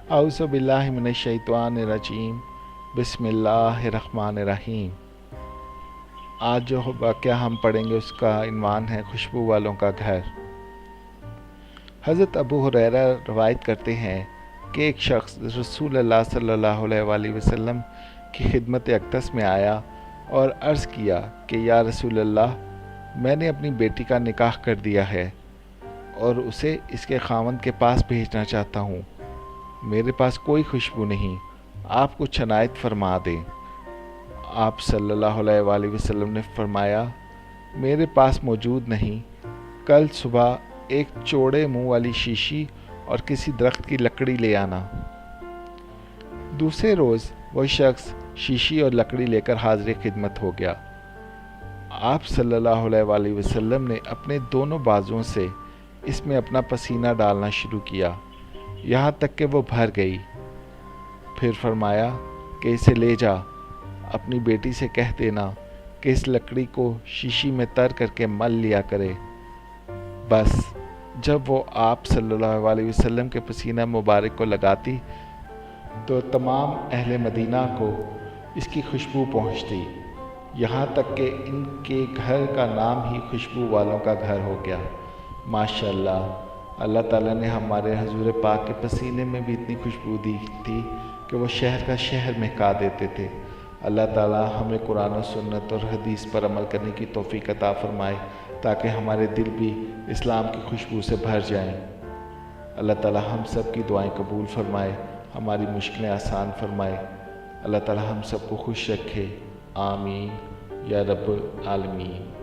औज़ु बिल्लाहि मिनश्शैतानिर्रजीम। बिस्मिल्लाहिर्रहमानिर्रहीम। आज जो वाक़या हम पढ़ेंगे उसका इन्वान है खुशबू वालों का घर। हज़रत अबू हुरैरा रवायत करते हैं कि एक शख्स रसूल अल्लाह सल्लल्लाहु अलैहि वसल्लम की खिदमत अक़दस में आया और अर्ज़ किया कि या रसूल अल्लाह, मैंने अपनी बेटी का निकाह कर दिया है और उसे इसके खावंद के पास भेजना चाहता हूँ। मेरे पास कोई खुशबू नहीं, आप कुछ अनायत फरमा दें। आप सल्लल्लाहु अलैहि वसल्लम ने फरमाया, मेरे पास मौजूद नहीं, कल सुबह एक चौड़े मुंह वाली शीशी और किसी दरख्त की लकड़ी ले आना। दूसरे रोज़ वह शख्स शीशी और लकड़ी लेकर हाज़िर खिदमत हो गया। आप सल्लल्लाहु अलैहि वसल्लम ने अपने दोनों बाजुओं से इसमें अपना पसीना डालना शुरू किया, यहाँ तक कि वो भर गई। फिर फरमाया कि इसे ले जा, अपनी बेटी से कह देना कि इस लकड़ी को शीशी में तर करके मल लिया करे। बस जब वो आप सल्लल्लाहु अलैहि वसल्लम के पसीना मुबारक को लगाती तो तमाम अहले मदीना को इसकी खुशबू पहुँचती, यहाँ तक कि इनके घर का नाम ही खुशबू वालों का घर हो गया। माशाअल्लाह, अल्लाह ताला ने हमारे हजूर पाक के पसीने में भी इतनी खुशबू दी थी कि वो शहर का शहर महका देते थे। अल्लाह ताला हमें कुरान और सुन्नत और हदीस पर अमल करने की तौफीक अता फरमाए ताकि हमारे दिल भी इस्लाम की खुशबू से भर जाएं। अल्लाह ताला हम सब की दुआएं कबूल फरमाए, हमारी मुश्किलें आसान फरमाए। अल्लाह ताला हम सबको खुश रखे। आमीन या रब्बुल आलमीन।